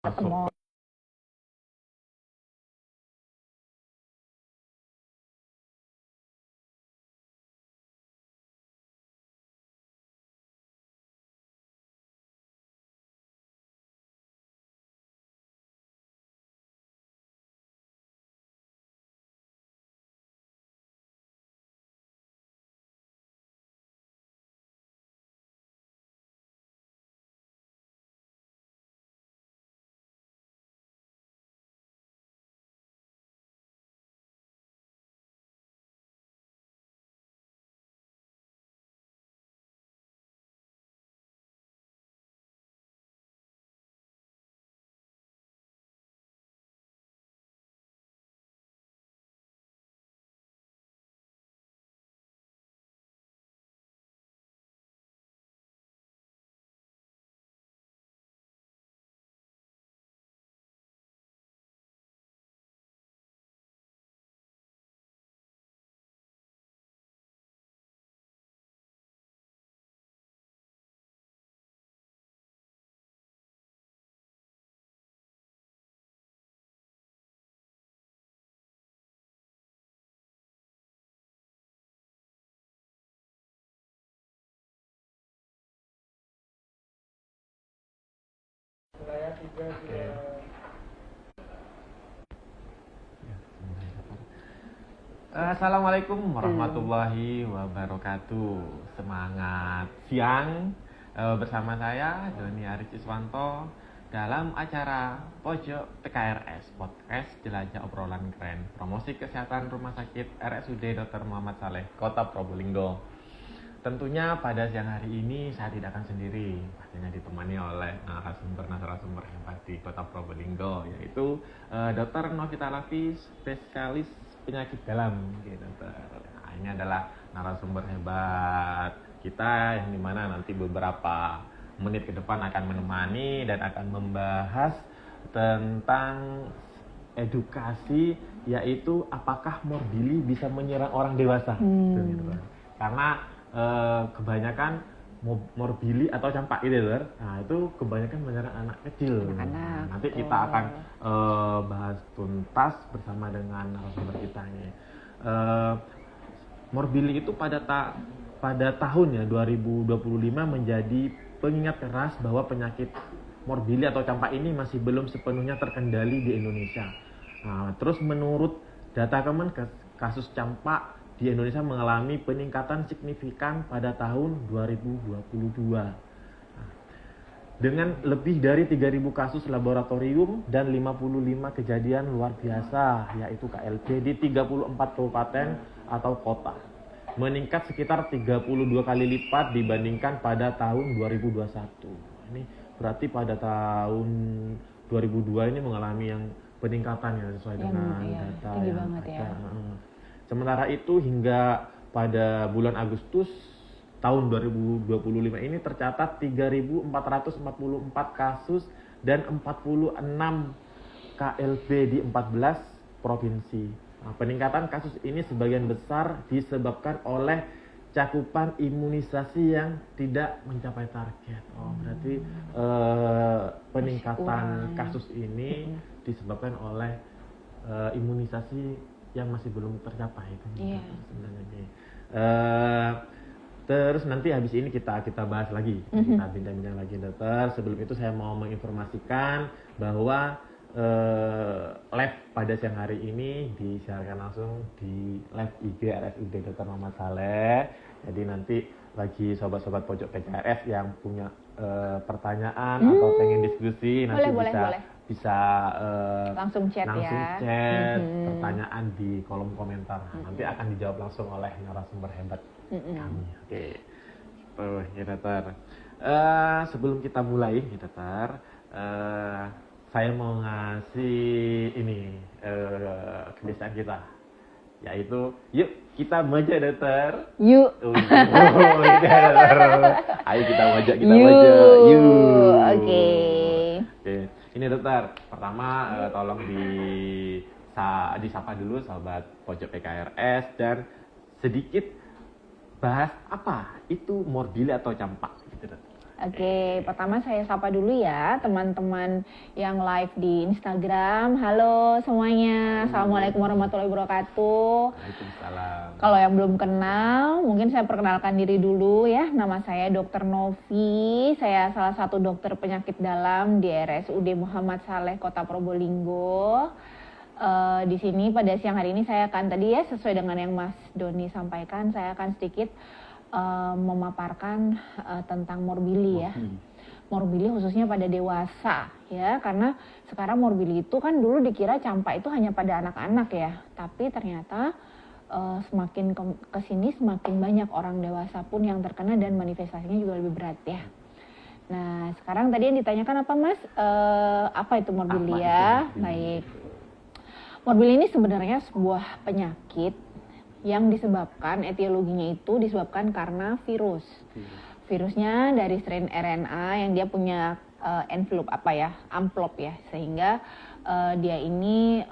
ketemu. Assalamualaikum warahmatullahi wabarakatuh. Semangat siang bersama saya Doni Aris Iswanto dalam acara Pojok PKRS Podcast Jelajah Obrolan Keren Promosi Kesehatan Rumah Sakit RSUD Dr. Muhammad Saleh Kota Probolinggo. Tentunya pada siang hari ini saya tidak akan sendiri, pastinya ditemani oleh narasumber hebat di Kota Probolinggo, yaitu Dr. Novita Lafi, spesialis penyakit dalam, gitu. Nah, ini adalah narasumber hebat kita yang dimana nanti beberapa menit ke depan akan menemani dan akan membahas tentang edukasi, yaitu apakah morbili bisa menyerang orang dewasa, gitu. Karena kebanyakan morbili atau campak gitu, nah itu kebanyakan menyerang anak kecil. Anak-anak. Nanti kita akan bahas tuntas bersama dengan narasumber kita ini. Morbili itu pada tahun ya 2025 menjadi pengingat keras bahwa penyakit morbili atau campak ini masih belum sepenuhnya terkendali di Indonesia. Nah, terus menurut data Kemenkes, kasus campak di Indonesia mengalami peningkatan signifikan pada tahun 2022. Dengan lebih dari 3.000 kasus laboratorium dan 55 kejadian luar biasa, yaitu KLB di 34 kabupaten atau kota. Meningkat sekitar 32 kali lipat dibandingkan pada tahun 2021. Ini berarti pada tahun 2002 ini mengalami yang peningkatan ya sesuai dengan data yang ada. Sementara itu hingga pada bulan Agustus tahun 2025 ini tercatat 3.444 kasus dan 46 KLB di 14 provinsi. Nah, peningkatan kasus ini sebagian besar disebabkan oleh cakupan imunisasi yang tidak mencapai target. Berarti peningkatan kasus ini disebabkan oleh imunisasi yang masih belum tercapai sebenarnya. Terus nanti habis ini kita bahas lagi, kita bincang-bincang lagi, dokter. Sebelum itu saya mau menginformasikan bahwa live pada siang hari ini disiarkan langsung di live IG RSUD Dr. Muhammad Saleh. Jadi nanti bagi sobat-sobat pojok PKRS yang punya pertanyaan atau pengen diskusi, nanti bisa langsung chat pertanyaan di kolom komentar. Nanti akan dijawab langsung oleh narasumber hebat kami. Oke. Ya dokter. Sebelum kita mulai, ya dokter, saya mau ngasih ini kebiasaan kita, yaitu yuk kita baca dokter. Yuk. Ayo kita baca. Yuk. Oke. Ini dokter, pertama tolong disapa dulu sahabat pojok PKRS dan sedikit bahas apa itu morbili atau campak gitu, dokter. Oke, pertama saya sapa dulu ya teman-teman yang live di Instagram. Halo semuanya, Assalamualaikum warahmatullahi wabarakatuh. Waalaikumsalam. Kalau yang belum kenal, mungkin saya perkenalkan diri dulu ya. Nama saya Dr. Novi, saya salah satu dokter penyakit dalam di RSUD Muhammad Saleh, Kota Probolinggo. Di sini pada siang hari ini saya akan tadi ya sesuai dengan yang Mas Doni sampaikan, saya akan sedikit memaparkan tentang morbili ya. Morbili khususnya pada dewasa ya, karena sekarang morbili itu kan dulu dikira campak itu hanya pada anak-anak ya, tapi ternyata semakin kesini semakin banyak orang dewasa pun yang terkena dan manifestasinya juga lebih berat ya. Nah sekarang tadi yang ditanyakan apa Mas, apa itu morbili ya? Baik, morbili ini sebenarnya sebuah penyakit yang disebabkan, etiologinya itu disebabkan karena virus. Virusnya dari strain RNA yang dia punya amplop ya, sehingga dia ini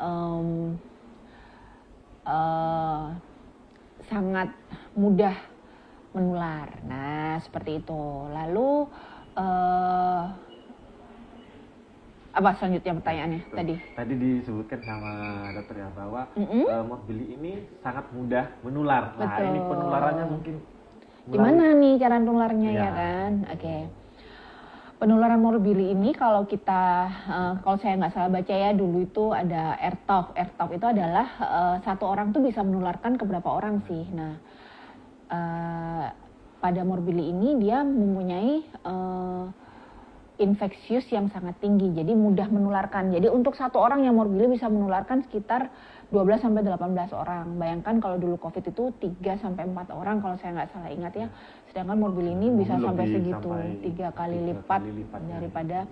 sangat mudah menular. Nah, seperti itu. Lalu apa selanjutnya pertanyaannya tadi? Tadi disebutkan sama dokter ya bahwa morbili ini sangat mudah menular. Nah, Betul. ini penularannya mungkin gimana nih cara nularnya ya Ya. kan? Oke. Penularan morbili ini kalau kita, kalau saya nggak salah baca ya dulu itu ada AirTalk. AirTalk itu adalah satu orang tuh bisa menularkan ke berapa orang sih. Nah, pada morbili ini dia mempunyai infeksius yang sangat tinggi, jadi mudah menularkan. Jadi untuk satu orang yang morbili bisa menularkan sekitar 12-18 orang. Bayangkan kalau dulu COVID itu 3-4 orang kalau saya nggak salah ingat ya. Sedangkan morbili ini bisa sampai segitu, 3 kali lipat daripada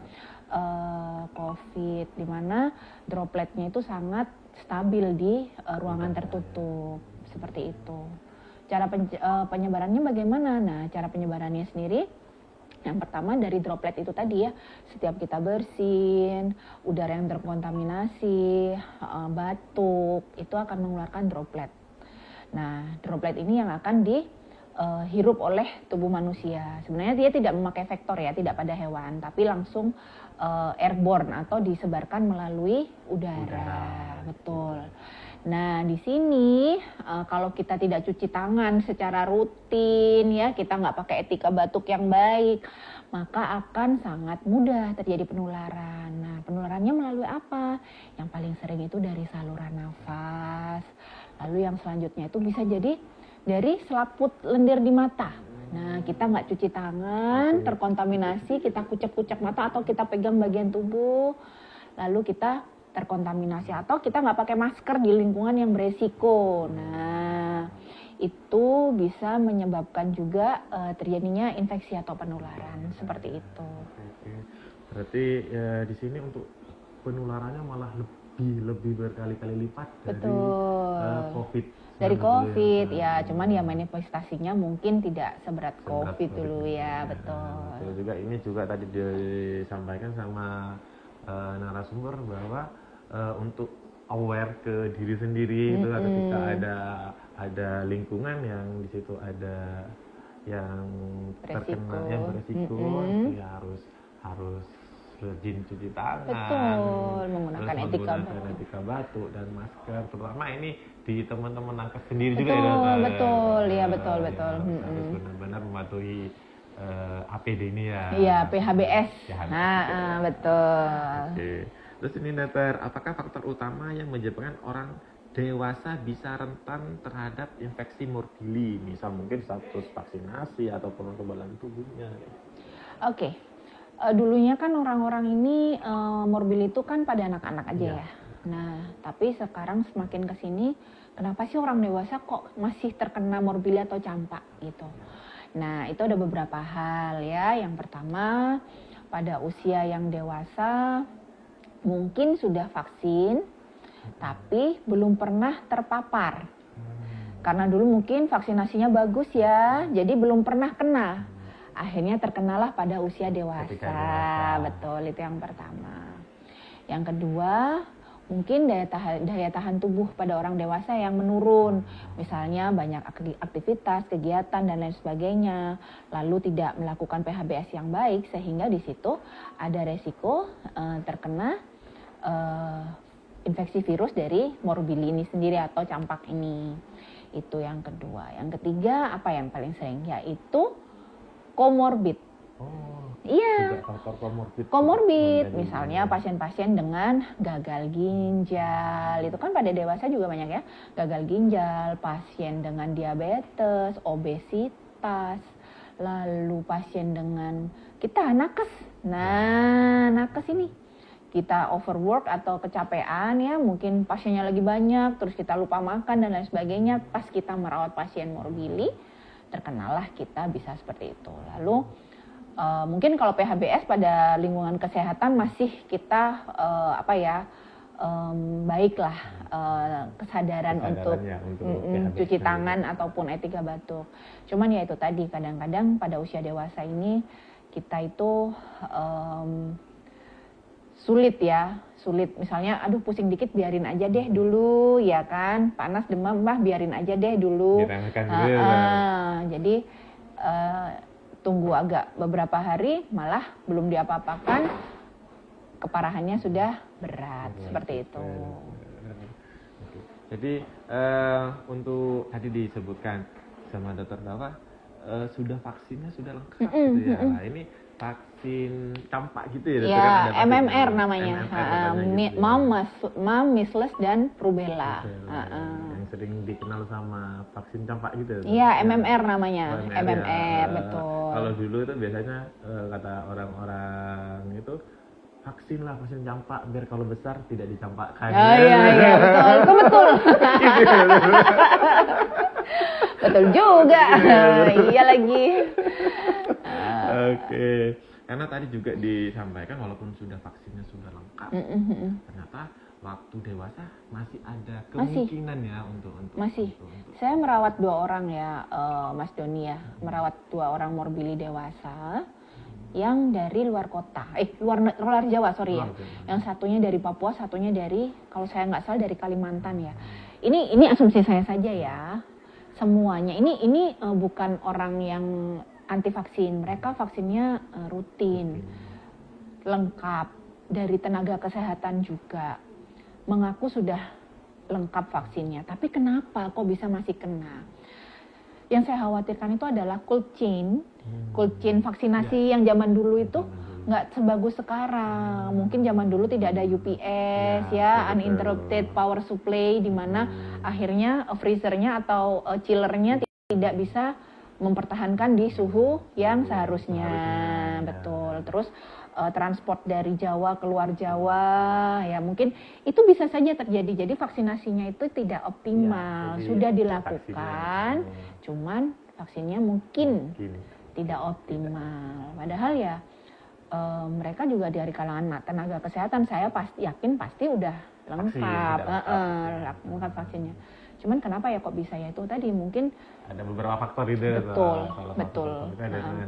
COVID, di mana dropletnya itu sangat stabil di ruangan tertutup, seperti itu. Cara penyebarannya bagaimana? Nah, cara penyebarannya sendiri, yang pertama dari droplet itu tadi ya, setiap kita bersin, udara yang terkontaminasi, batuk, itu akan mengeluarkan droplet. Nah, droplet ini yang akan dihirup oleh tubuh manusia. Sebenarnya dia tidak memakai vektor ya, tidak pada hewan, tapi langsung airborne atau disebarkan melalui udara. Betul. Nah, di sini kalau kita tidak cuci tangan secara rutin ya, kita nggak pakai etika batuk yang baik, maka akan sangat mudah terjadi penularan. Nah, penularannya melalui apa? Yang paling sering itu dari saluran nafas. Lalu yang selanjutnya itu bisa jadi dari selaput lendir di mata. Nah, kita nggak cuci tangan, terkontaminasi, kita kucek-kucek mata atau kita pegang bagian tubuh, lalu kita terkontaminasi atau kita nggak pakai masker di lingkungan yang beresiko. Nah, itu bisa menyebabkan juga terjadinya infeksi atau penularan seperti itu. Oke. Berarti di sini untuk penularannya malah lebih berkali-kali lipat dari COVID. Dari COVID ya, cuman ya manifestasinya mungkin tidak seberat COVID dulu ya, betul. Betul juga, ini juga tadi disampaikan sama narasumber bahwa untuk aware ke diri sendiri itu ketika ada lingkungan yang di situ ada yang terkena yang beresiko, itu ya harus rajin cuci tangan, betul, menggunakan etika batuk dan masker, terutama ini di teman-teman nakes sendiri betul, juga ya dokter. Betul, ya betul. Harus benar-benar mematuhi APD ini ya. Iya, PHBS. Nah, betul. Oke. Terus ini dokter, apakah faktor utama yang menyebabkan orang dewasa bisa rentan terhadap infeksi morbili? Misal mungkin status vaksinasi ataupun kekebalan tubuhnya. Oke. Dulunya kan orang-orang ini morbili itu kan pada anak-anak aja ya. Nah, tapi sekarang semakin kesini, kenapa sih orang dewasa kok masih terkena morbili atau campak gitu? Nah, itu ada beberapa hal ya. Yang pertama, pada usia yang dewasa mungkin sudah vaksin, tapi belum pernah terpapar. Karena dulu mungkin vaksinasinya bagus ya, jadi belum pernah kena. Akhirnya terkenalah pada usia dewasa. Betul, itu yang pertama. Yang kedua, mungkin daya tahan tubuh pada orang dewasa yang menurun, misalnya banyak aktivitas, kegiatan dan lain sebagainya, lalu tidak melakukan PHBS yang baik, sehingga di situ ada resiko terkena infeksi virus dari morbilli ini sendiri atau campak ini. Itu yang kedua. Yang ketiga apa yang paling sering, yaitu komorbid. Iya, komorbid, misalnya pasien-pasien dengan gagal ginjal, itu kan pada dewasa juga banyak ya, gagal ginjal, pasien dengan diabetes, obesitas, lalu pasien dengan kita nakes. Nah, nakes ini kita overwork atau kecapean ya, mungkin pasiennya lagi banyak, terus kita lupa makan dan lain sebagainya, pas kita merawat pasien morbilli, terkenalah kita bisa seperti itu. Lalu mungkin kalau PHBS pada lingkungan kesehatan masih kita baiklah kesadaran untuk cuci tangan ataupun etika batuk. Cuman ya itu tadi, kadang-kadang pada usia dewasa ini kita itu sulit misalnya aduh pusing dikit biarin aja deh dulu ya kan, panas demam biarin aja deh dulu. Jadi tunggu agak beberapa hari malah belum diapa-apakan, keparahannya sudah berat seperti itu. Jadi untuk tadi disebutkan sama dokter bahwa sudah vaksinnya sudah lengkap gitu ya. Nah, ini vaksin campak gitu ya? Ya, kan MMR namanya. Mumps, measles dan rubella. Yang sering dikenal sama vaksin campak gitu. Iya, MMR namanya. MMR, betul. Kalau dulu itu biasanya kata orang-orang itu vaksin campak biar kalau besar tidak dicampakkan. Iya, betul. Itu betul. Betul juga. Iya lagi. Oke. Karena tadi juga disampaikan walaupun sudah vaksinnya sudah lengkap, ternyata waktu dewasa masih ada kemungkinan ya untuk masih. Saya merawat 2 orang ya, Mas Doni ya, merawat 2 orang morbilli dewasa yang dari luar kota, luar Jawa sorry ya. Yang satunya dari Papua, satunya dari kalau saya nggak salah dari Kalimantan ya. Ini asumsi saya saja ya. Semuanya ini bukan orang yang anti vaksin, mereka vaksinnya rutin, lengkap, dari tenaga kesehatan juga mengaku sudah lengkap vaksinnya. Tapi kenapa kok bisa masih kena? Yang saya khawatirkan itu adalah cold chain vaksinasi yang zaman dulu itu nggak sebagus sekarang. Mungkin zaman dulu tidak ada UPS uninterrupted power supply, di mana akhirnya freezernya atau chillernya tidak bisa mempertahankan di suhu yang seharusnya. Betul. Terus transport dari Jawa keluar Jawa ya, mungkin itu bisa saja terjadi. Jadi vaksinasinya itu tidak optimal. Sudah dilakukan, cuman vaksinnya mungkin tidak optimal. Padahal ya mereka juga dari kalangan tenaga kesehatan, saya yakin pasti udah lengkap lengkap vaksinnya. Cuman kenapa ya kok bisa ya, itu tadi mungkin ada beberapa faktor itu. Betul.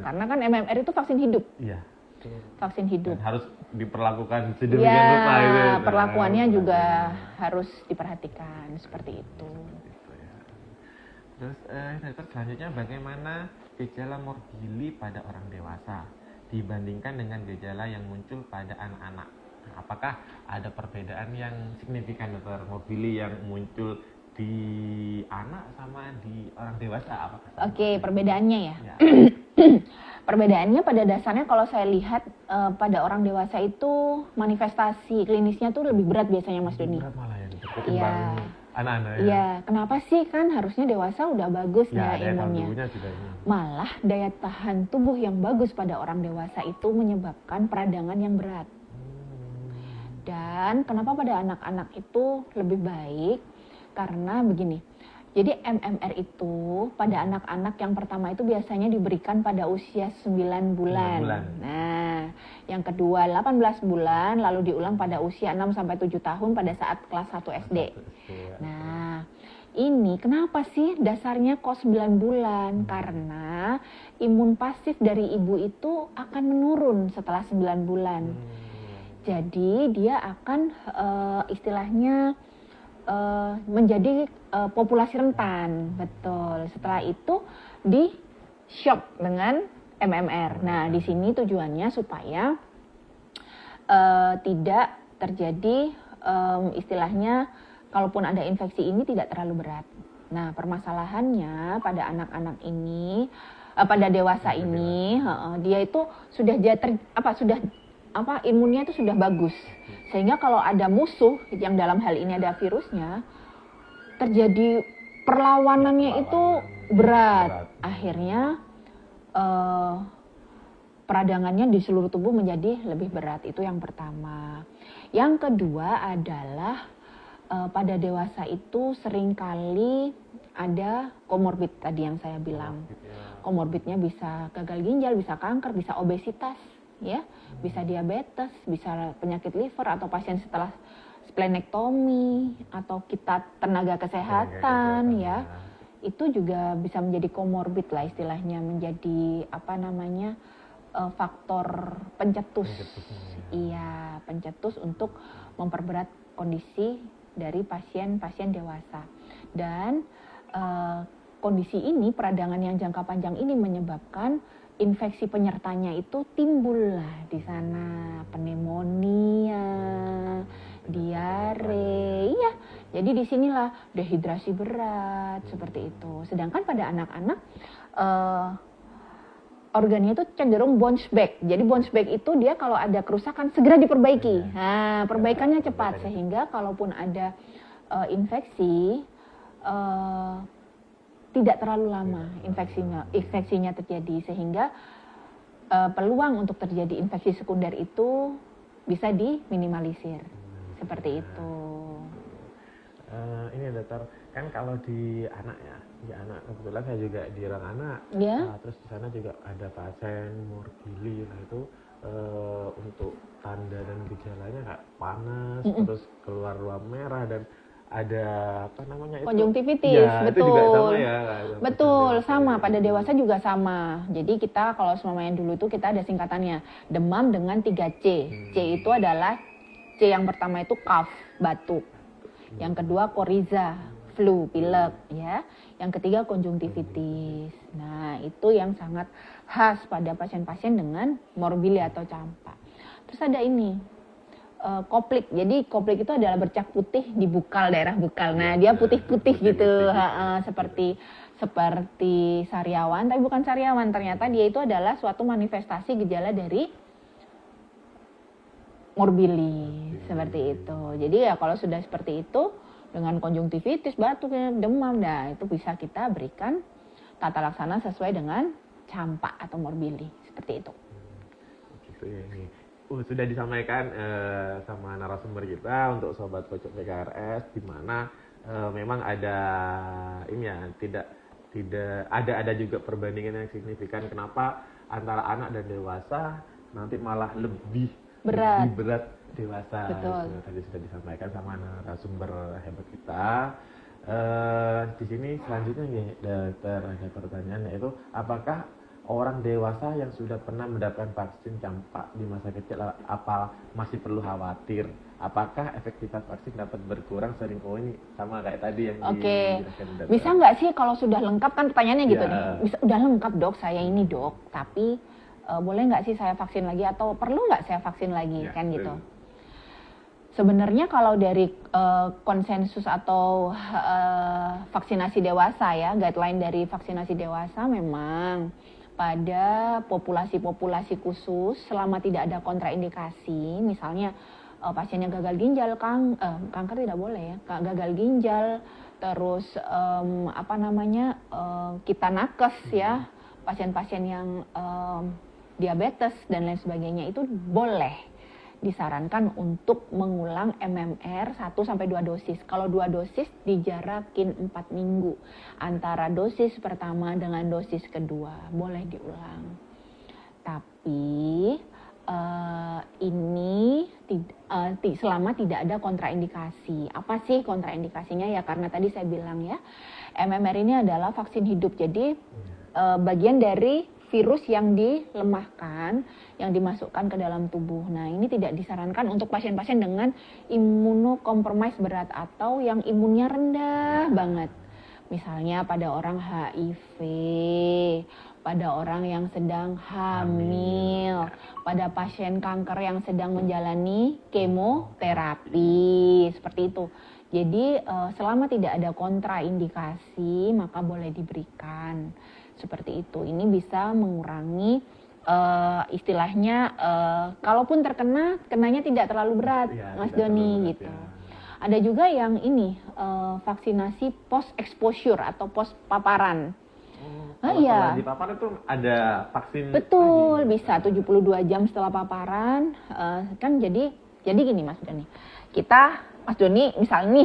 Karena kan MMR itu vaksin hidup. Iya. Vaksin hidup. Dan harus diperlakukan sedemikian rupa itu. Perlakuannya juga harus diperhatikan seperti itu. Terus dokter, selanjutnya bagaimana gejala morbilli pada orang dewasa dibandingkan dengan gejala yang muncul pada anak-anak? Apakah ada perbedaan yang signifikan dokter, morbilli yang muncul di anak sama di orang dewasa? Oke, perbedaannya ya. Perbedaannya pada dasarnya kalau saya lihat pada orang dewasa itu manifestasi klinisnya tuh lebih berat biasanya, Mas Doni. Berat malah ya, ketimbang anak-anak ya. Iya, kenapa sih, kan harusnya dewasa udah bagus ya imunnya. Malah daya tahan tubuh yang bagus pada orang dewasa itu menyebabkan peradangan yang berat. Dan kenapa pada anak-anak itu lebih baik? Karena begini, jadi MMR itu pada anak-anak yang pertama itu biasanya diberikan pada usia 9 bulan. Nah, yang kedua 18 bulan, lalu diulang pada usia 6-7 tahun pada saat kelas 1 SD. Nah, ini kenapa sih dasarnya kok 9 bulan? Karena imun pasif dari ibu itu akan menurun setelah 9 bulan. Jadi dia akan istilahnya menjadi populasi rentan, betul. Setelah itu di shock dengan MMR. Nah, di sini tujuannya supaya tidak terjadi istilahnya kalaupun ada infeksi ini tidak terlalu berat. Nah, permasalahannya pada anak-anak ini, pada dewasa ini, dia itu sudah imunnya itu sudah bagus. Sehingga kalau ada musuh yang dalam hal ini ada virusnya, terjadi perlawanannya itu berat. Akhirnya peradangannya di seluruh tubuh menjadi lebih berat. Itu yang pertama. Yang kedua adalah pada dewasa itu seringkali ada komorbid tadi yang saya bilang. Komorbidnya bisa gagal ginjal, bisa kanker, bisa obesitas, ya, bisa diabetes, bisa penyakit liver atau pasien setelah splenektomi atau kita tenaga kesehatan, ya. Itu juga bisa menjadi komorbid lah istilahnya, menjadi faktor pencetus. Iya, pencetus untuk memperberat kondisi dari pasien-pasien dewasa. Dan kondisi ini, peradangan yang jangka panjang ini menyebabkan infeksi penyertanya itu timbullah di sana, pneumonia, diare, iya. Jadi disinilah dehidrasi berat seperti itu. Sedangkan pada anak-anak organnya itu cenderung bounce back. Jadi bounce back itu dia kalau ada kerusakan segera diperbaiki. Nah, perbaikannya cepat sehingga kalaupun ada infeksi tidak terlalu lama infeksinya terjadi, sehingga peluang untuk terjadi infeksi sekunder itu bisa diminimalisir. Seperti itu. Ini dokter, kan kalau di anak kebetulan saya juga di ruang anak, terus di sana juga ada pasien morbili. Nah itu untuk tanda dan gejalanya kayak panas, terus keluar ruam merah dan ada konjungtivitis, ya, betul. Itu juga sama ya. Betul, sama. Pada dewasa juga sama. Jadi kita kalau yang dulu itu kita ada singkatannya demam dengan 3C. C itu adalah C yang pertama itu cough, batuk. Yang kedua koriza, flu, pilek, ya. Yang ketiga konjungtivitis. Nah, itu yang sangat khas pada pasien-pasien dengan morbili atau campak. Terus ada ini koplik. Jadi koplik itu adalah bercak putih di bukal, daerah bukal. Nah, dia putih-putih gitu, seperti sariawan, tapi bukan sariawan. Ternyata dia itu adalah suatu manifestasi gejala dari morbili, seperti itu. Jadi ya kalau sudah seperti itu dengan konjungtivitis, batuk, demam, nah itu bisa kita berikan tata laksana sesuai dengan campak atau morbili, seperti itu. Gitu ya ini. Sudah disampaikan sama narasumber kita untuk sobat pojok PKRS, di mana memang ada ini ya, tidak ada juga perbandingan yang signifikan kenapa antara anak dan dewasa nanti malah lebih berat dewasa. Betul. Tadi sudah disampaikan sama narasumber hebat kita. Di sini selanjutnya nih, ada pertanyaan, yaitu apakah orang dewasa yang sudah pernah mendapatkan vaksin campak di masa kecil apa masih perlu khawatir? Apakah efektivitas vaksin dapat berkurang sering? Oh, ini sama kayak tadi yang dijelaskan. Bisa nggak sih kalau sudah lengkap, kan pertanyaannya gitu nih. Bisa, udah lengkap dok, saya ini dok, tapi boleh nggak sih saya vaksin lagi atau perlu nggak saya vaksin lagi, kan gitu. Sebenarnya kalau dari konsensus atau vaksinasi dewasa ya, guideline dari vaksinasi dewasa memang pada populasi-populasi khusus selama tidak ada kontraindikasi, misalnya pasiennya gagal ginjal, kanker tidak boleh ya, gagal ginjal, terus kita nakes ya, pasien-pasien yang diabetes dan lain sebagainya, itu boleh disarankan untuk mengulang MMR 1-2 dosis. Kalau 2 dosis dijarakin 4 minggu antara dosis pertama dengan dosis kedua, boleh diulang. Tapi ini selama tidak ada kontraindikasi. Apa sih kontraindikasinya? Ya karena tadi saya bilang ya, MMR ini adalah vaksin hidup. Jadi bagian dari virus yang dilemahkan, yang dimasukkan ke dalam tubuh. Nah, ini tidak disarankan untuk pasien-pasien dengan imunokompromis berat atau yang imunnya rendah banget. Misalnya pada orang HIV, pada orang yang sedang hamil, pada pasien kanker yang sedang menjalani kemoterapi, seperti itu. Jadi selama tidak ada kontraindikasi maka boleh diberikan seperti itu. Ini bisa mengurangi istilahnya kalaupun kenanya tidak terlalu berat, Ya, Mas tidak Doni terlalu berat, gitu. ya. Ada juga yang ini vaksinasi post exposure atau post paparan. Kalau Iya. setelah dipapar itu ada vaksin Betul, lagi? bisa 72 jam setelah paparan. Kan jadi gini Mas Doni. Kita Mas Doni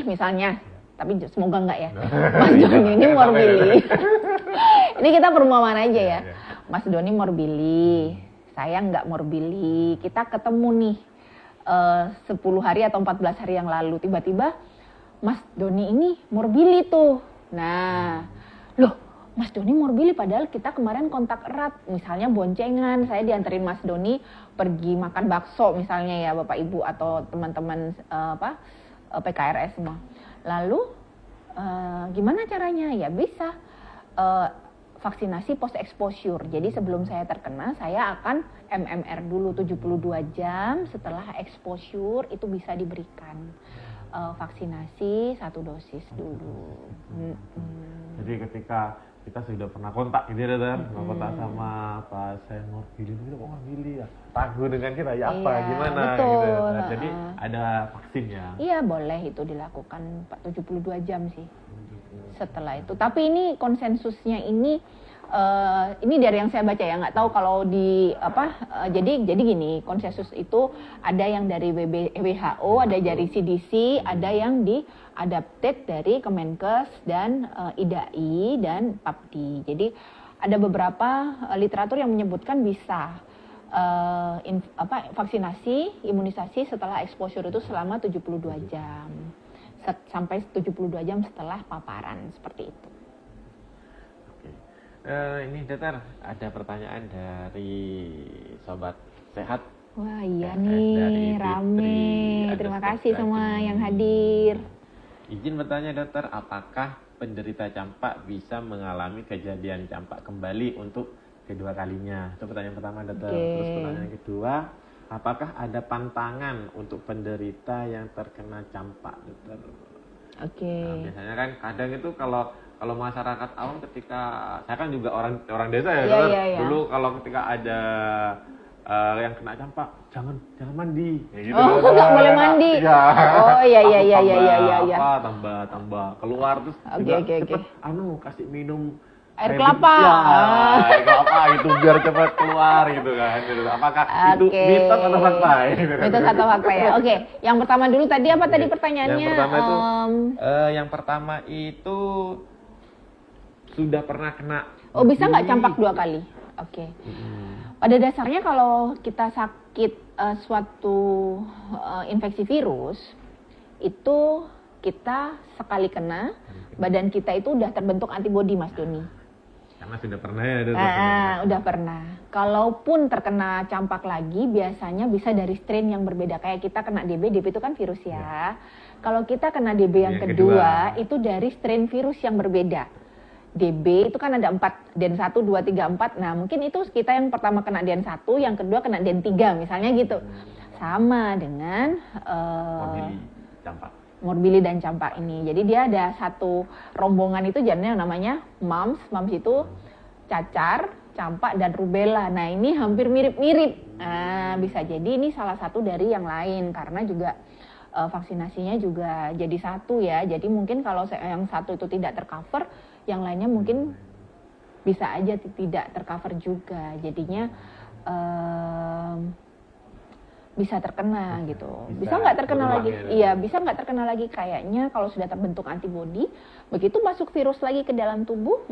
misalnya, tapi semoga enggak ya. Mas Doni ini morbili. Ini kita perumpamaan aja ya. Mas Doni morbili, saya enggak morbili. Kita ketemu nih 10 hari atau 14 hari yang lalu, tiba-tiba Mas Doni ini morbili tuh. Nah, loh Mas Doni morbili padahal kita kemarin kontak erat, misalnya boncengan, saya dianterin Mas Doni pergi makan bakso misalnya ya Bapak Ibu atau teman-teman PKRS semua. Lalu gimana caranya? Ya bisa vaksinasi post exposure. Jadi sebelum saya terkena, saya akan MMR dulu 72 jam setelah exposure itu bisa diberikan vaksinasi 1 dosis dulu. Jadi ketika kita sudah pernah kontak gitu ya, Dokter, kontak sama pasien morbili, itu kok morbili ya, ragu dengan kita ya apa, Iya, gimana betul. gitu. Nah, jadi ada vaksin ya. Iya boleh itu dilakukan 72 jam sih setelah itu. Tapi ini konsensusnya ini dari yang saya baca ya, nggak tahu kalau di jadi gini, konsensus itu ada yang dari WHO, ada dari CDC, ada yang diadapted dari Kemenkes dan IDAI dan PAPDI. Jadi ada beberapa literatur yang menyebutkan bisa vaksinasi, imunisasi setelah exposure itu selama 72 jam. Sampai 72 jam setelah paparan, seperti itu. Ini Dokter, ada pertanyaan dari sobat sehat. Wah iya dari nih, Fitri. rame. Ada Terima Sobat kasih semua Rajin. yang hadir. Izin bertanya Dokter, apakah penderita campak bisa mengalami kejadian campak kembali untuk kedua kalinya? Itu pertanyaan pertama Dokter. Oke. Terus pertanyaan kedua, apakah ada pantangan untuk penderita yang terkena campak Dokter? Oke. Nah, biasanya kan kadang itu kalau masyarakat awam ketika saya kan juga orang desa ya, Iya, Dokter. iya, iya. Dulu kalau ketika ada yang kena campak, jangan mandi. Ya gitu, Oh, Dokter. nggak boleh mandi. Iya. Oh, iya. Tambah keluar terus Oke, juga oke. cepet kasih minum Air kelapa. Ya, air kelapa gitu biar cepat keluar gitu kan. Gitu. Apakah itu Oke. mitos atau fakta? Gitu kan. Mitos atau fakta ya. Oke, yang pertama dulu tadi apa tadi pertanyaannya? Yang pertama itu sudah pernah kena. Oh bisa nggak campak 2 kali? Oke. Pada dasarnya kalau kita sakit suatu infeksi virus, itu kita sekali kena, badan kita itu udah terbentuk antibodi Mas Doni. Karena sudah pernah ya. Udah pernah. Kalaupun terkena campak lagi, biasanya bisa dari strain yang berbeda. Kayak kita kena DB itu kan virus ya. Kalau kita kena DB yang kedua, itu dari strain virus yang berbeda. DB itu kan ada 4, DEN 1, 2, 3, 4. Nah mungkin itu kita yang pertama kena DEN 1, yang kedua kena DEN 3 misalnya gitu. Sama dengan morbili dan campak ini. Jadi dia ada satu rombongan itu jadinya namanya mumps. Mumps itu cacar, campak, dan rubella. Nah ini hampir mirip-mirip. Nah, bisa jadi ini salah satu dari yang lain karena juga vaksinasinya juga jadi satu ya. Jadi mungkin kalau yang satu itu tidak tercover, yang lainnya mungkin bisa aja tidak tercover juga. Jadinya bisa terkena gitu. Bisa nggak terkena lagi? Iya, bisa nggak terkena lagi kayaknya kalau sudah terbentuk antibodi. Begitu masuk virus lagi ke dalam tubuh,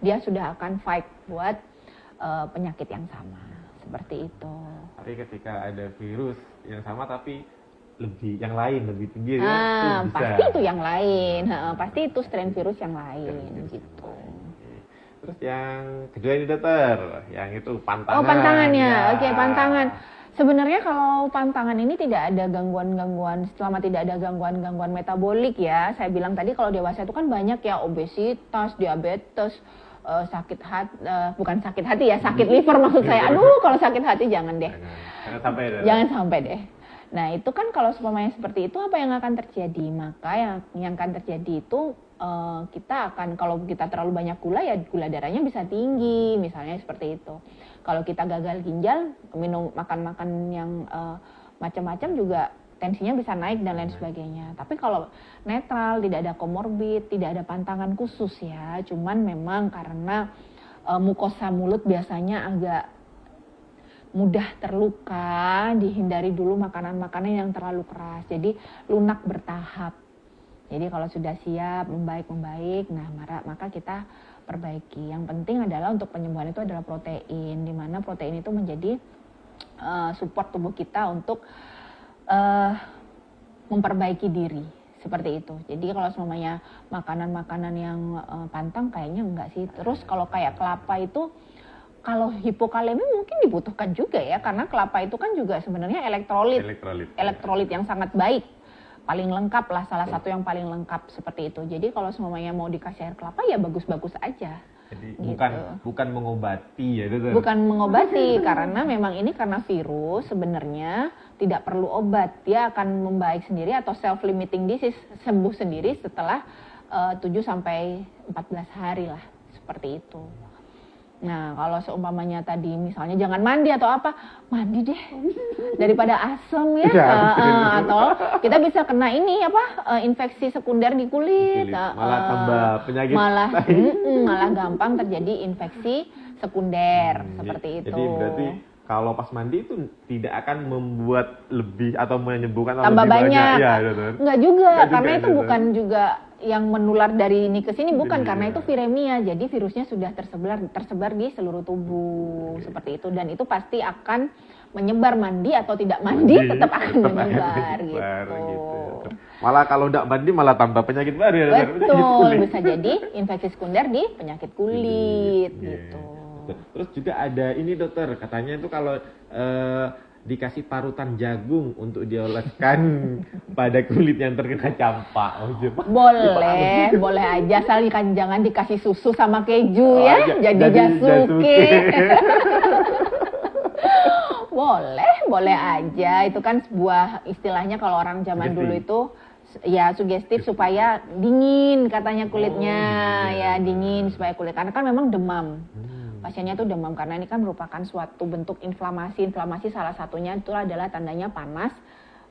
dia sudah akan fight buat penyakit yang sama. Seperti itu. Tapi ketika ada virus yang sama tapi yang lain lebih tinggi itu bisa. Pasti itu yang lain. Nah, Pasti itu strain virus yang lain gitu. Terus yang kedua ini dokter, yang itu pantangan. Oh, pantangannya. Ya. Oke, pantangan. Sebenarnya kalau pantangan ini tidak ada gangguan-gangguan, selama tidak ada gangguan-gangguan metabolik ya. Saya bilang tadi kalau dewasa itu kan banyak ya, obesitas, diabetes, sakit hati, bukan sakit hati ya, sakit liver maksud saya. Aduh, kalau sakit hati jangan deh. Jangan sampai deh. Jangan sampai deh. Nah, itu kan kalau semuanya seperti itu, apa yang akan terjadi? Maka yang akan terjadi itu kita akan, kalau kita terlalu banyak gula ya gula darahnya bisa tinggi, misalnya seperti itu. Kalau kita gagal ginjal, makan yang macam-macam juga tensinya bisa naik dan lain sebagainya. Tapi kalau netral, tidak ada komorbid, tidak ada pantangan khusus ya, cuman memang karena mukosa mulut biasanya agak mudah terluka, dihindari dulu makanan-makanan yang terlalu keras. Jadi lunak bertahap. Jadi kalau sudah siap membaik, nah maka kita perbaiki. Yang penting adalah untuk penyembuhan itu adalah protein, di mana protein itu menjadi support tubuh kita untuk memperbaiki diri, seperti itu. Jadi kalau semuanya makanan-makanan yang pantang kayaknya enggak sih. Terus kalau kayak kelapa itu, kalau hipokalemi mungkin dibutuhkan juga ya, karena kelapa itu kan juga sebenarnya elektrolit yang sangat baik. Paling lengkap lah, salah satu yang paling lengkap seperti itu. Jadi kalau semuanya mau dikasih air kelapa ya bagus-bagus aja. Jadi gitu. bukan mengobati ya, dokter. Bukan mengobati, karena memang ini karena virus sebenarnya tidak perlu obat. Dia akan membaik sendiri atau self-limiting disease, sembuh sendiri setelah 7 sampai 14 hari lah, seperti itu. Nah, kalau seumpamanya tadi misalnya jangan mandi atau apa, mandi deh daripada asam ya, atau kita bisa kena ini infeksi sekunder di kulit, malah tambah penyakit, malah gampang terjadi infeksi sekunder seperti itu. Jadi berarti kalau pas mandi itu tidak akan membuat lebih atau menyembuhkan tambah lebih banyak. Ya, enggak juga, karena itu bukan juga yang menular dari ini ke sini, bukan, karena itu viremia. Jadi virusnya sudah tersebar di seluruh tubuh, seperti itu, dan itu pasti akan menyebar, mandi atau tidak mandi tetap akan menyebar gitu. Malah kalau tidak mandi malah tambah penyakit baru ya. Betul, bisa jadi infeksi sekunder di penyakit kulit gitu. Terus juga ada ini dokter, katanya itu kalau dikasih parutan jagung untuk dioleskan pada kulit yang terkena campak. Boleh aja, asal kan jangan dikasih susu sama keju ya, jadi jasuke. boleh aja, itu kan sebuah istilahnya kalau orang zaman dulu itu ya sugestif supaya dingin katanya kulitnya, ya dingin supaya kulit, karena kan memang demam. Pasiennya itu demam karena ini kan merupakan suatu bentuk inflamasi salah satunya itu adalah tandanya panas,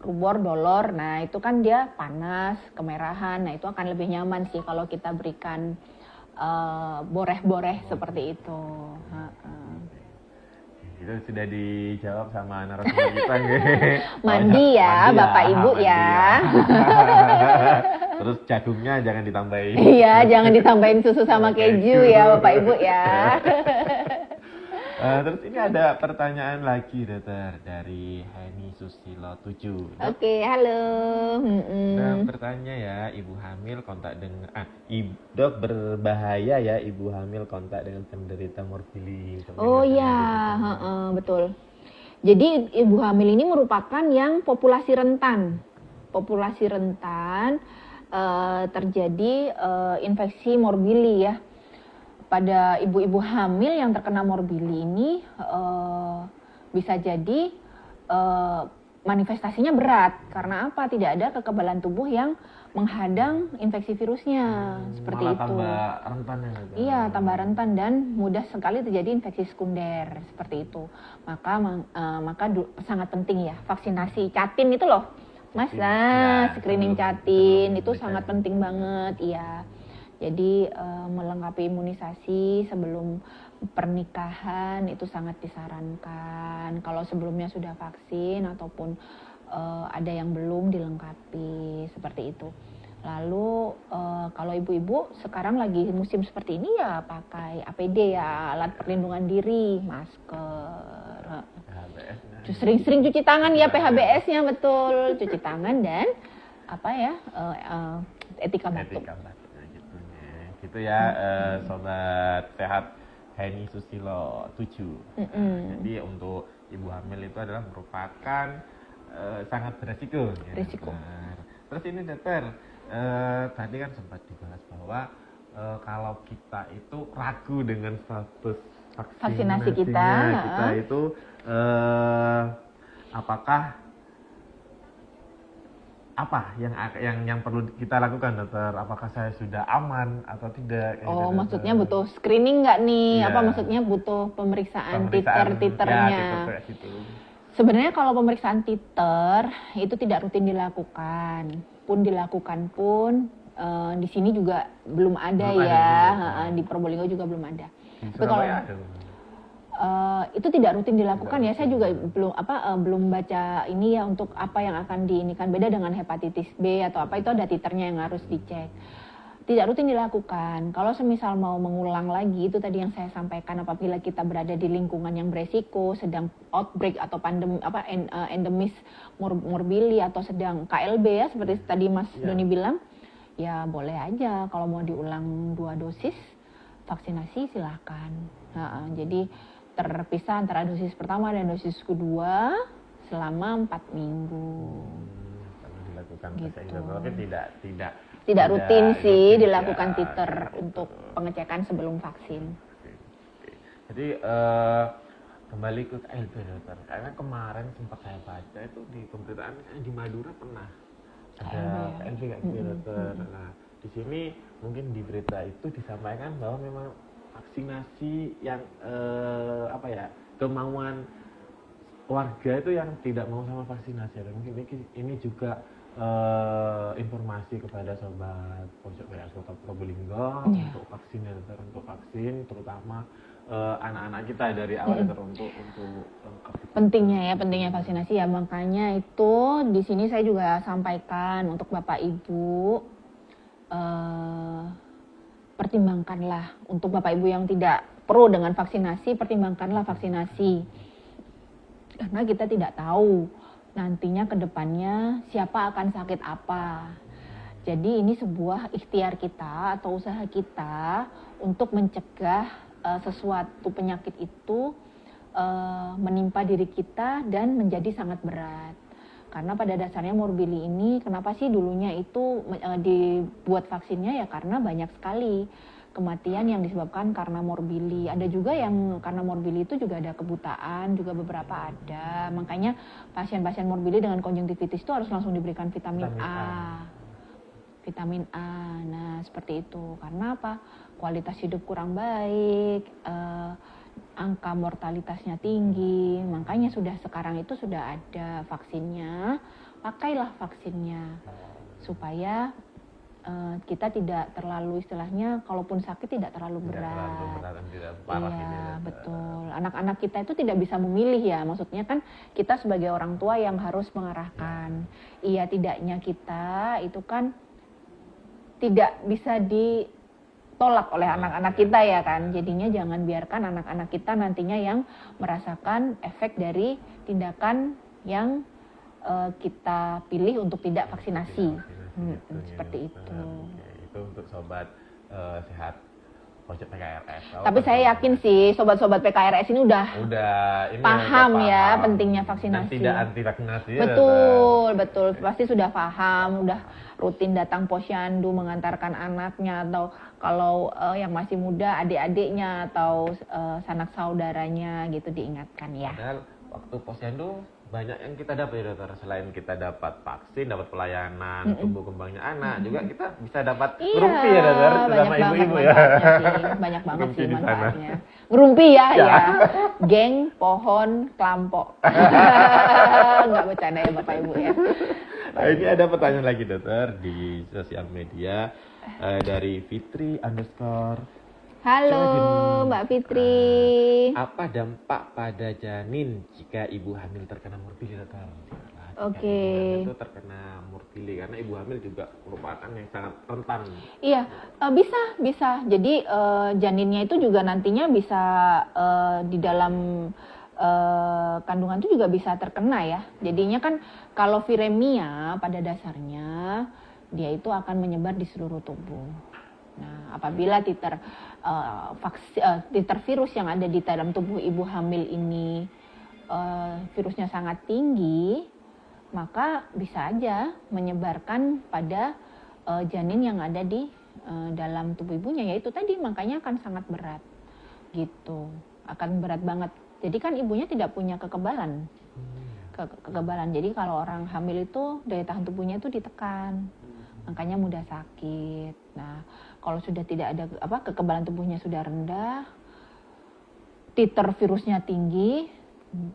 rubor, dolor. Nah itu kan dia panas, kemerahan, nah itu akan lebih nyaman sih kalau kita berikan boreh-boreh seperti itu. Itu sudah dijawab sama narasumber kita nih. Mandi ya Bapak Ibu ya. Terus jagungnya jangan ditambahin. Iya, jangan ditambahin susu sama keju ya Bapak Ibu ya. Terus ini ada pertanyaan lagi dokter dari Heni Susilo 7. Oke, halo. Nah, bertanya ya, ibu hamil kontak dengan dok, berbahaya ya ibu hamil kontak dengan penderita morfili. Oh iya, betul. Jadi ibu hamil ini merupakan yang populasi rentan. Terjadi infeksi morbili ya. Pada ibu-ibu hamil yang terkena morbili ini bisa jadi manifestasinya berat. Karena apa? Tidak ada kekebalan tubuh yang menghadang infeksi virusnya, seperti malah itu. Tambah rentan ya? Iya, tambah rentan dan mudah sekali terjadi infeksi sekunder, seperti itu. Maka sangat penting ya vaksinasi catin itu loh, Mas. Screening catin itu sangat penting banget, iya. Jadi melengkapi imunisasi sebelum pernikahan itu sangat disarankan. Kalau sebelumnya sudah vaksin ataupun ada yang belum dilengkapi, seperti itu. Lalu kalau ibu-ibu sekarang lagi musim seperti ini ya pakai APD ya, alat perlindungan diri, masker. Sering-sering cuci tangan ya, PHBS-nya betul, cuci tangan dan etika batuk. gitu ya, sobat sehat Heni Susilo 7. Jadi untuk ibu hamil itu adalah merupakan sangat beresiko. Risiko. Benar. Terus ini dokter, tadi kan sempat dibahas bahwa kalau kita itu ragu dengan status Vaksinasi kita itu apakah apa yang perlu kita lakukan dokter? Apakah saya sudah aman atau tidak? Oh, maksudnya butuh screening nggak nih? Iya. Apa maksudnya butuh pemeriksaan titer-titernya? Ya, titer gitu. Sebenarnya kalau pemeriksaan titer itu tidak rutin dilakukan. Pun dilakukan pun di sini juga belum ada Belum ya. ada. Di Probolinggo juga belum ada. Di Tapi kalau Surabaya ada. itu tidak rutin dilakukan ya. Saya juga belum baca ini ya untuk apa yang akan diinikan. Beda dengan hepatitis B atau apa, itu ada titernya yang harus dicek. Tidak rutin dilakukan. Kalau semisal mau mengulang lagi, itu tadi yang saya sampaikan, apabila kita berada di lingkungan yang beresiko, sedang outbreak atau pandemi endemis morbili atau sedang KLB ya, seperti tadi Mas Doni bilang, ya boleh aja kalau mau diulang 2 dosis vaksinasi silahkan. Jadi terpisah antara dosis pertama dan dosis kedua selama 4 minggu. Kalau dilakukan Gitu. tapi Tidak rutin sih rutin, dilakukan ya, titer gitu. untuk pengecekan sebelum vaksin. Jadi kembali ke KLB dokter, karena kemarin sempat saya baca itu di pemberitaan di Madura pernah ada KLB kayak gitu dokter. Nah di sini mungkin di berita itu disampaikan bahwa memang vaksinasi yang kemauan warga itu yang tidak mau sama vaksinasi. Dan mungkin ini juga informasi kepada sobat pojok PKRS Kota Probolinggo untuk vaksin ya, untuk vaksin terutama anak-anak kita dari awal untuk Pentingnya vaksinasi ya, makanya itu di sini saya juga sampaikan untuk Bapak Ibu, pertimbangkanlah untuk Bapak Ibu yang tidak pro dengan vaksinasi, pertimbangkanlah vaksinasi. Karena kita tidak tahu nantinya ke depannya siapa akan sakit apa. Jadi ini sebuah ikhtiar kita atau usaha kita untuk mencegah sesuatu penyakit itu menimpa diri kita dan menjadi sangat berat. Karena pada dasarnya morbili ini, kenapa sih dulunya itu dibuat vaksinnya ya karena banyak sekali kematian yang disebabkan karena morbili. Ada juga yang karena morbili itu juga ada kebutaan, juga beberapa ada. Makanya pasien-pasien morbili dengan konjungtivitis itu harus langsung diberikan vitamin A. Vitamin A. Nah, seperti itu. Karena apa? Kualitas hidup kurang baik, angka mortalitasnya tinggi, makanya sekarang itu sudah ada vaksinnya. Pakailah vaksinnya supaya kita tidak terlalu, istilahnya kalaupun sakit tidak terlalu berat. Tidak parah iya, ini, betul. Anak-anak kita itu tidak bisa memilih ya, maksudnya kan kita sebagai orang tua yang harus mengarahkan. Iya tidaknya kita itu kan tidak bisa ditolak oleh anak-anak kita ya kan. Jadinya jangan biarkan anak-anak kita nantinya yang merasakan efek dari tindakan yang kita pilih untuk tidak vaksinasi. Seperti itu. Itu untuk sobat sehat pojok PKRS. Tapi saya yakin sih sobat-sobat PKRS ini udah ini paham ya paham. pentingnya vaksinasi. Dan tidak anti vaksinasi. Betul. Pasti sudah paham, udah rutin datang posyandu mengantarkan anaknya, atau kalau yang masih muda adik-adiknya atau sanak saudaranya gitu diingatkan ya. Padahal waktu posyandu banyak yang kita dapat ya dokter. Selain kita dapat vaksin, dapat pelayanan tumbuh kembangnya anak, juga kita bisa dapat ngerumpi ya dokter sama ibu-ibu ya. Banyak banget sih Ngerumpi di sana. manfaatnya. Ngerumpi ya. Geng, pohon, kelompok. Nggak bercanda ya Bapak Ibu ya. Nah, ini ada pertanyaan lagi dokter di sosial media dari Fitri _. Halo Mbak Fitri. Apa dampak pada janin jika ibu hamil terkena morbili dokter? Oke. Ibu hamil itu terkena morbili karena ibu hamil juga merupakan yang sangat rentan. Iya, bisa. Jadi janinnya itu juga nantinya bisa di dalam kandungan itu juga bisa terkena ya. Jadinya kan kalau viremia pada dasarnya dia itu akan menyebar di seluruh tubuh. Nah, apabila titer virus yang ada di dalam tubuh ibu hamil ini virusnya sangat tinggi, maka bisa aja menyebarkan pada janin yang ada di dalam tubuh ibunya, yaitu tadi makanya akan sangat berat gitu, akan berat banget. Jadi kan ibunya tidak punya kekebalan. Jadi kalau orang hamil itu daya tahan tubuhnya itu ditekan, makanya mudah sakit. Nah, kalau sudah tidak ada kekebalan tubuhnya sudah rendah, titer virusnya tinggi,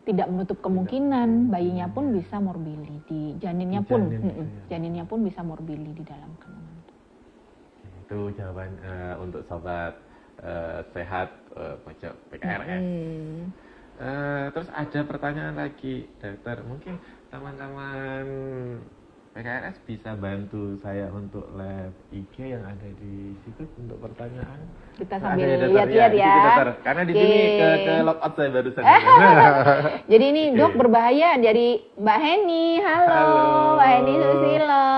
tidak menutup kemungkinan bayinya pun bisa morbili, janinnya pun bisa morbili di dalam kandungan. Itu jawaban untuk sobat sehat pojok PKRS. Terus ada pertanyaan lagi, dokter. Mungkin teman-teman PKRS bisa bantu saya untuk lab IG yang ada di situ untuk pertanyaan. Kita sambil lihat-lihat ya. Karena di sini ke logout saya barusan. Jadi ini dok berbahaya dari Mbak Heni. Halo. Mbak Heni Susilo.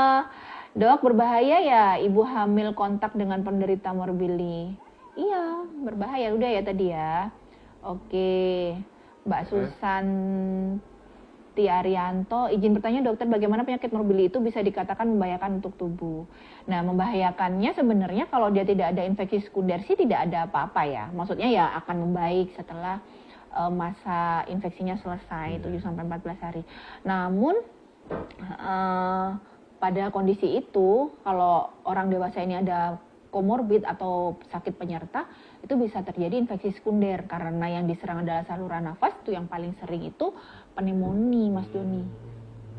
Dok berbahaya ya ibu hamil kontak dengan penderita morbili. Iya berbahaya udah ya tadi ya. Oke. Mbak Susan Tiarianto, izin bertanya dokter, bagaimana penyakit morbili itu bisa dikatakan membahayakan untuk tubuh? Nah, membahayakannya sebenarnya kalau dia tidak ada infeksi sekunder sih tidak ada apa-apa ya. Maksudnya ya akan membaik setelah masa infeksinya selesai 7-14 hari. Namun pada kondisi itu kalau orang dewasa ini ada komorbid atau sakit penyerta, itu bisa terjadi infeksi sekunder karena yang diserang adalah saluran nafas. Itu yang paling sering itu pneumonia, Mas Doni.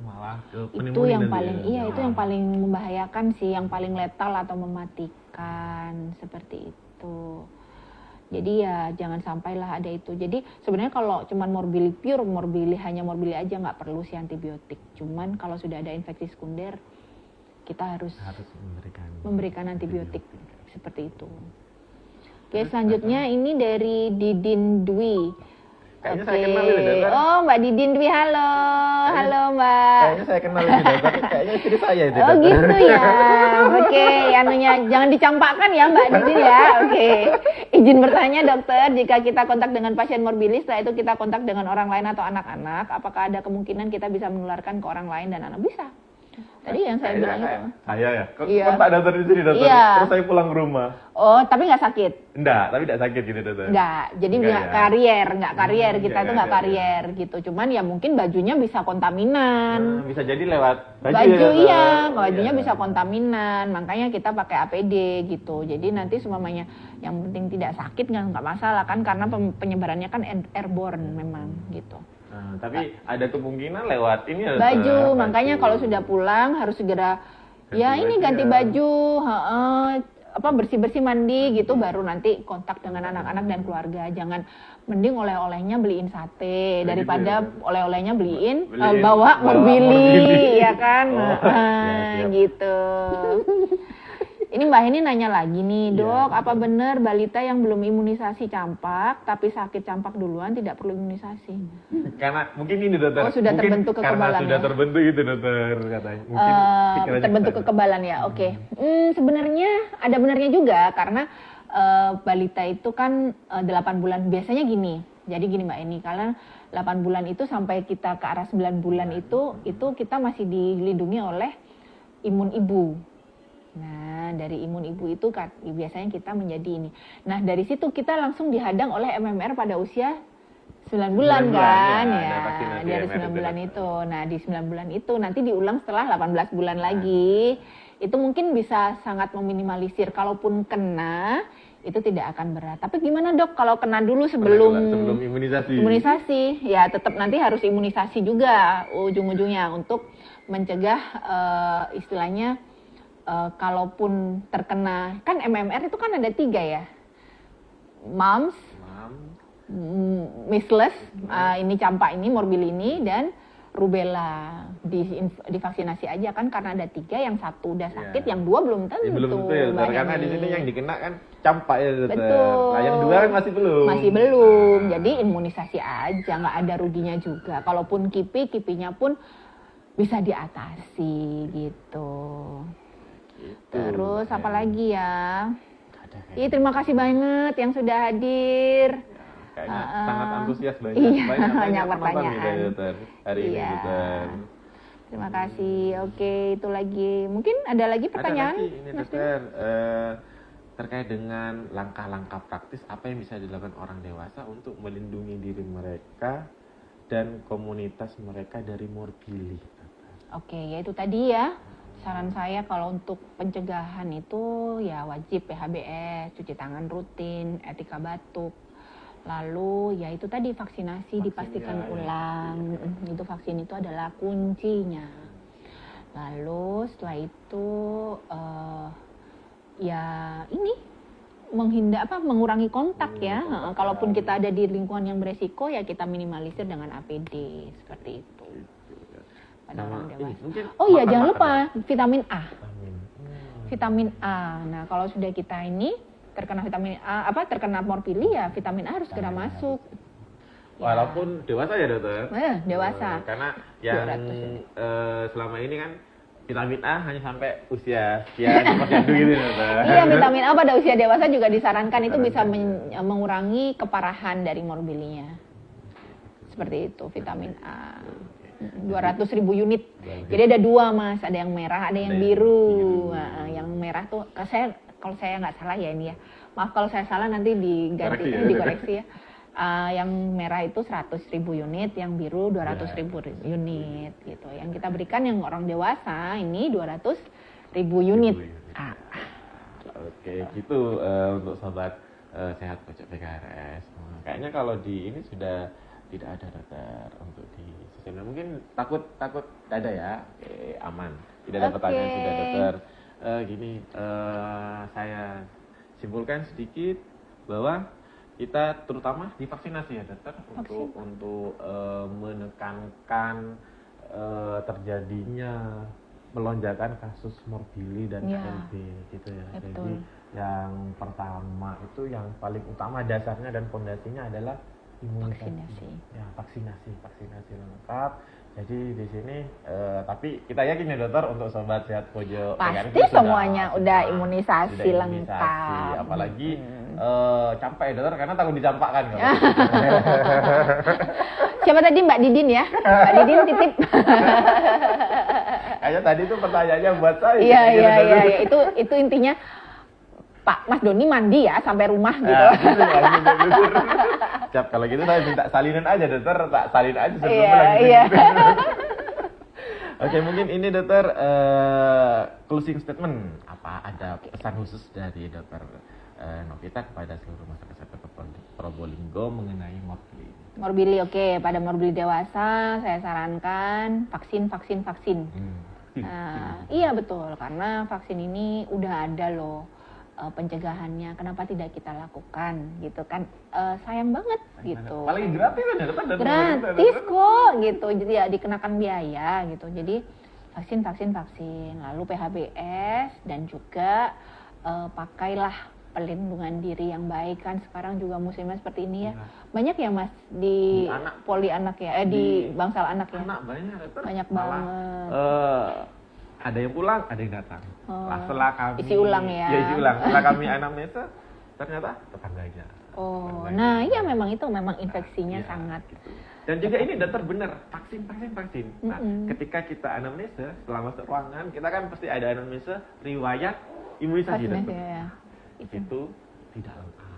Malah itu yang paling itu yang paling membahayakan sih, yang paling letal atau mematikan seperti itu. Jadi ya jangan sampailah ada itu. Jadi sebenarnya kalau cuman morbili pure, hanya morbili aja nggak perlu sih antibiotik. Cuman kalau sudah ada infeksi sekunder kita harus memberikan antibiotik seperti itu. Oke, selanjutnya ini dari Didin Dwi. Kayaknya saya kenal ini, dokter. Oh, Mbak Didin Dwi, halo. Halo, Mbak. Kayaknya saya kenal ini, dokter. Kayaknya istri saya itu, dokter. Oh, gitu ya. Oke, anunya jangan dicampakkan ya, Mbak Didin ya. Oke. Izin bertanya, dokter, jika kita kontak dengan pasien morbili, setelah itu kita kontak dengan orang lain atau anak-anak, apakah ada kemungkinan kita bisa menularkan ke orang lain dan anak? Bisa. Tadi yang saya bilang itu. Saya ya? Kontak dokter di sini, dokter. Iya. Terus saya pulang ke rumah. Oh, tapi nggak sakit? Enggak, tapi tidak sakit gitu, dokter. Enggak, jadi nggak karier, kita tuh nggak karier gitu. Cuman ya mungkin bajunya bisa kontaminan. Bisa jadi lewat baju ya, iya, bajunya bisa kontaminan. Makanya kita pakai APD gitu. Jadi nanti semuanya yang penting tidak sakit nggak masalah kan, karena penyebarannya kan airborne memang gitu. Tapi ada kemungkinan lewat ini ya, baju. Makanya kalau sudah pulang harus segera ganti baju, bersih-bersih mandi gitu, baru nanti kontak dengan anak-anak dan keluarga. Jangan, mending oleh-olehnya beliin sate daripada oleh-olehnya bawa morbili ya kan. Gitu. Ini Mbak Heni nanya lagi nih, dok, apa benar balita yang belum imunisasi campak tapi sakit campak duluan tidak perlu imunisasi? Karena mungkin ini, dokter. Oh, sudah terbentuk kekebalan. Karena sudah terbentuk itu, dokter, katanya. Mungkin terbentuk kekebalan ya. Oke. Sebenarnya ada benarnya juga, karena balita itu kan 8 bulan biasanya gini. Jadi gini Mbak Eni, karena 8 bulan itu sampai kita ke arah 9 bulan itu kita masih dilindungi oleh imun ibu. Nah, dari imun ibu itu kan biasanya kita menjadi ini. Nah, dari situ kita langsung dihadang oleh MMR pada usia 9 bulan kan ya. Dari 9 bulan itu. Nah, di 9 bulan itu nanti diulang setelah 18 bulan lagi. Itu mungkin bisa sangat meminimalisir. Kalaupun kena, itu tidak akan berat. Tapi gimana dok kalau kena dulu sebelum imunisasi? Ya tetap nanti harus imunisasi juga ujung-ujungnya untuk mencegah istilahnya kalaupun terkena, kan MMR itu kan ada 3 ya, mumps, measles, ini campak ini, morbili ini, dan rubella. Divaksinasi aja kan, karena ada 3, yang 1 udah sakit, yang 2 belum tentu. Belum tentu ya, karena di sini yang dikena kan campak ya, dokter. Betul. Nah, yang 2 kan masih belum. Jadi imunisasi aja, nggak ada ruginya juga. Kalaupun kipinya pun bisa diatasi gitu. Terus apa lagi ya? Iya, terima kasih banget yang sudah hadir. Kayaknya sangat antusias banyak. Iya, banyak banyak penonton pertanyaan. kita, dokter. Hari ini, Iya. dokter. Terima kasih. Oke, itu lagi. Mungkin ada lagi pertanyaan? Ada lagi ini, Mas dokter. Terkait dengan langkah-langkah praktis apa yang bisa dilakukan orang dewasa untuk melindungi diri mereka dan komunitas mereka dari morbili. Oke, ya itu tadi ya. Saran saya kalau untuk pencegahan itu ya wajib PHBS, cuci tangan rutin, etika batuk. Lalu ya itu tadi vaksinasi dipastikan ya. ulang. Itu vaksin itu adalah kuncinya. Lalu setelah itu ya ini mengurangi kontak ya. Kalaupun kita ada di lingkungan yang beresiko ya kita minimalisir dengan APD seperti itu. Pada orang dewasa. Oh iya, jangan lupa vitamin A. Vitamin A. Nah, kalau sudah kita ini terkena vitamin A, terkena morbili ya vitamin A harus segera masuk. Walaupun dewasa ya, dokter. Dewasa. Karena yang selama ini kan vitamin A hanya sampai usia sekian seperti itu dokter. Iya, vitamin A pada usia dewasa juga disarankan itu bisa mengurangi keparahan dari morbilinya. Seperti itu vitamin A. 200.000 unit. Jadi ada dua, Mas, ada yang merah, ada yang biru. Nah, yang merah tuh kalau saya nggak salah ya ini ya. Maaf kalau saya salah nanti dikoreksi ya. Yang merah itu 100.000 unit, yang biru 200.000 unit gitu. Yang kita berikan yang orang dewasa ini 200.000 unit. Oke, gitu untuk sobat sehat pojok PKRS. Kayaknya kalau di ini sudah tidak ada, dokter, untuk di sistemnya. Mungkin takut ada ya. Oke, aman. Tidak ada pertanyaan sudah, dokter. Gini, saya simpulkan sedikit bahwa kita terutama di vaksinasi ya, dokter, untuk menekankan terjadinya melonjakan kasus morbili dan KLB gitu ya. Betul. Jadi yang pertama itu yang paling utama dasarnya dan fondasinya adalah imunisasi. Vaksinasi lengkap. Jadi di sini tapi kita yakin ya, dokter, untuk sobat sehat pojok pasti semuanya udah imunisasi lengkap. Apalagi campak ya, dokter, karena takut dicampakkan kalau. Siapa tadi, Mbak Didin ya? Mbak Didin titip. Kayaknya tadi itu pertanyaannya buat saya. Iya. Itu intinya Pak Mas Doni mandi ya sampai rumah gitu. Siap, kalau gitu saya minta salinan aja, dokter, tak salin aja Iya. Oke, mungkin ini, dokter, closing statement. Apa ada pesan khusus dari dokter Novita kepada seluruh masyarakat Probolinggo mengenai morbili? Morbili, oke. Pada morbili dewasa saya sarankan vaksin. Iya betul, karena vaksin ini udah ada loh pencegahannya, kenapa tidak kita lakukan gitu kan. Sayang banget gitu. Apalagi gratis kan ya, gratis kok gitu, jadi ya dikenakan biaya gitu. Jadi vaksin, lalu PHBS, dan juga pakailah pelindungan diri yang baik. Kan sekarang juga musimnya seperti ini ya, banyak ya, Mas, di poli anak ya, di bangsal anak ya, banyak banget. Ada yang pulang, ada yang datang. Setelah kami isi ulang ya. Isi ulang. Setelah kami anamnesa, ternyata tetangganya. Nah iya, memang itu infeksinya sangat. Gitu. Dan juga ini, dokter, benar, vaksin. Nah, ketika kita anamnesa, setelah masuk ruangan, kita kan pasti ada anamnesa riwayat imunisasi, dokter. Ya. Itu tidak lengkap.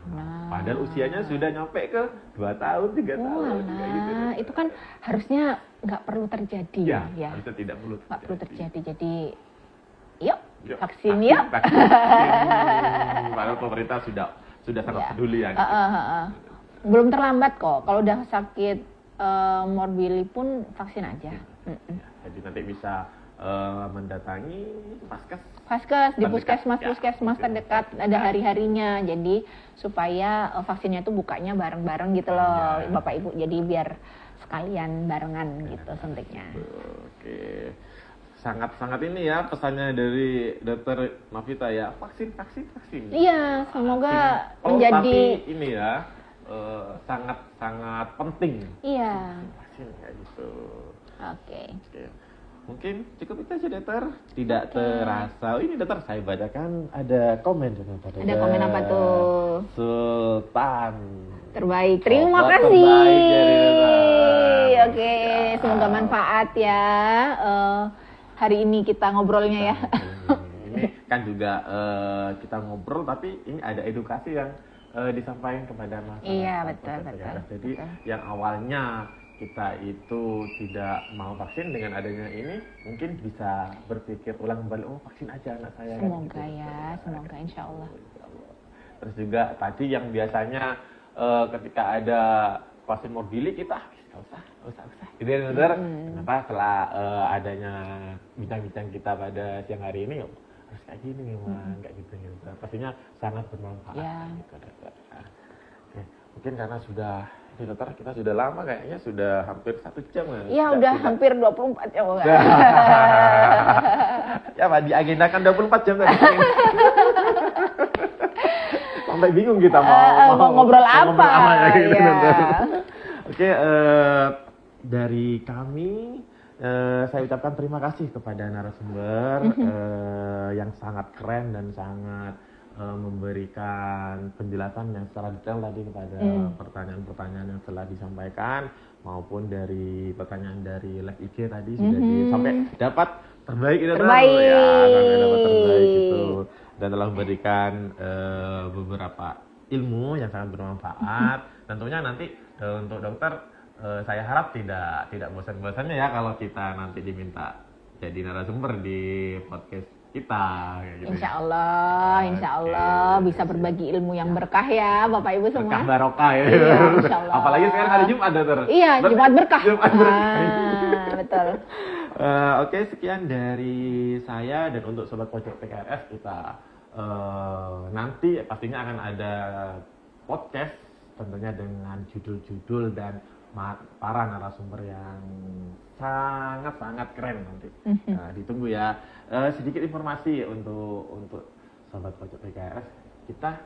Padahal usianya sudah nyampe ke 2 tahun, 3 tahun. Gitu. Itu kan harusnya nggak perlu terjadi ya. Harusnya tidak perlu terjadi. Jadi yuk vaksin yuk. Padahal pemerintah sudah sangat peduli ya. Belum terlambat kok. Kalau udah sakit morbili pun vaksin aja. Jadi nanti bisa mendatangi Vaskes di puskesmas terdekat, ada hari-harinya. Jadi supaya vaksinnya itu bukanya bareng-bareng gitu loh, Bapak Ibu. Jadi biar sekalian barengan gitu suntiknya. Oke. Sangat ini ya pesannya dari Dokter Novita ya, vaksin. Iya, semoga menjadi tapi ini ya sangat penting. Iya. Vaksin kayak gitu. Oke. mungkin cukup itu aja dokter. Tidak terasa. Oh, ini dokter saya bacakan ada komen ternyata. Ada komen apa tuh? Sultan. Terbaik. Terima Obat kasih. terbaik dari dokter. Oke, semoga manfaat ya. Hari ini kita ngobrolnya ya. Ini kan juga kita ngobrol tapi ini ada edukasi yang disampaikan kepada masyarakat. Iya, betul. Jadi yang awalnya kita itu tidak mau vaksin, dengan adanya ini mungkin bisa berpikir ulang kembali, oh vaksin aja anak saya. Semoga ya, semoga insya Allah. Terus juga tadi yang biasanya ketika ada pasien morbili kita usah. Gitu ya dokter. Kenapa setelah adanya bincang-bincang kita pada siang hari ini harus kayak gini memang kayak gitu. Pastinya sangat bermanfaat. Ya. Gitu, dokter. Oke, mungkin karena sudah ini dokter kita sudah lama kayaknya sudah hampir 1 jam kan. Iya udah hampir 24 jam. Ya Pak, diagendakan 24 jam tadi. Sampai bingung kita mau ngobrol apa. Gitu, ya. Oke, dari kami saya ucapkan terima kasih kepada narasumber yang sangat keren dan sangat memberikan penjelasan yang secara detail tadi kepada pertanyaan-pertanyaan yang telah disampaikan, maupun dari pertanyaan dari live IG tadi sudah sampai dapat terbaik itu Terbaik. ya, sampai dapat terbaik itu, dan telah memberikan beberapa ilmu yang sangat bermanfaat. Tentunya nanti untuk dokter saya harap tidak bosan-bosannya ya kalau kita nanti diminta jadi narasumber di podcast kita gitu. Insya Allah bisa berbagi ilmu yang berkah ya Bapak Ibu semua. Berkah barokah ya. Iya, insya Allah. Apalagi sekarang hari Jumat dokter. Iya, Jumat berkah. Jumat berkah. Betul. Oke, sekian dari saya, dan untuk sobat pojok PKRS kita nanti pastinya akan ada podcast tentunya dengan judul-judul dan para narasumber yang sangat keren nanti. Ditunggu ya. Sedikit informasi untuk sobat pojok PKRS, kita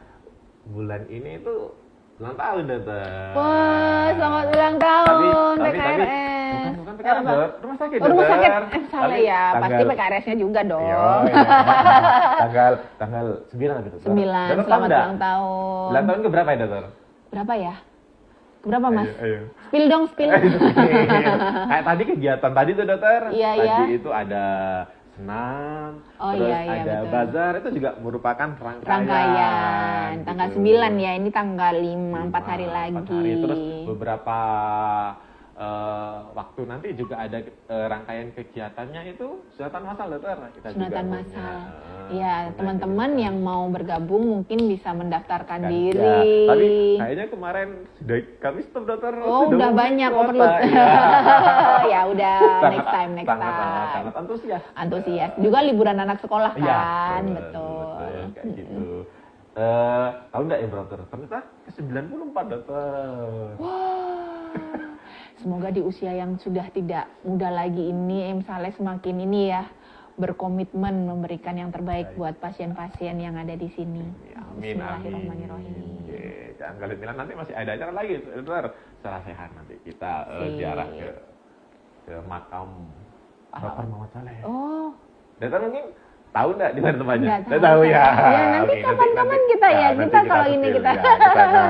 bulan ini itu ulang tahun dokter. Wah, selamat ulang tahun PKRS. Bukan PKRS, rumah sakit. Rumah sakit. Salah Tapi ya, pasti PKRS-nya juga dong. Iya. tanggal 9 gitu. 9, selamat ulang tahun. Ulang tahun ke berapa ya dokter? Berapa ya? Berapa Mas? Ayo. Spill dong, spill. Kayak tadi kegiatan tadi tuh dokter. Iya, tadi itu ada senam, terus ada betul. bazar, itu juga merupakan Rangkaian. gitu. Tanggal 9 ya, ini tanggal 5, 4 hari 4 lagi. hari. Terus beberapa waktu nanti juga ada rangkaian kegiatannya itu sunatan masal dokter. Kita Sunatan juga masal. punya, Ya, teman-teman yang mau bergabung mungkin bisa mendaftarkan diri. Ya, tapi kayaknya kemarin sudah kami stop dokter. Oh, udah banyak overload. Ya udah, next time. Sangat Antusias. Juga liburan anak sekolah Iya, kan, betul. kayak gitu. Tahu nggak ya dokter? Ternyata ke 94 dokter. Semoga di usia yang sudah tidak muda lagi ini, misalnya semakin ini ya, berkomitmen memberikan yang terbaik buat pasien-pasien yang ada di sini. Amin. Bismillahirrahmanirrahim. Oke, jangan kalian nanti masih ada acara lagi, dokter. Secara sehat nanti kita ziarah ke makam Bapak Muhammad Saleh. Oh, Dokter mungkin tahu nggak di mana tempatnya? nggak Tahu ya. Ya nanti kapan-kapan kita ya, nanti kita kalau ini sepil kita. ya, kita.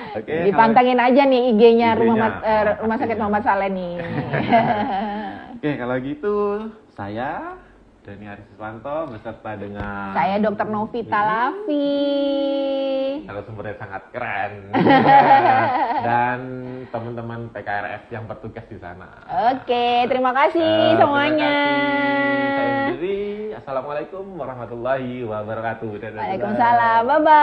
Oke. Dipantengin aja nih IG-nya IG-nya, Rumah Sakit Muhammad Saleh nih. Oke, kalau gitu saya Doni Ariswanto beserta dengan Saya Dr. Novita Lafi. narasumbernya sangat keren dan teman-teman PKRS yang bertugas di sana. Oke, terima kasih semuanya. Terima kasih. Saya sendiri. Assalamualaikum warahmatullahi wabarakatuh. Waalaikumsalam. Bye-bye.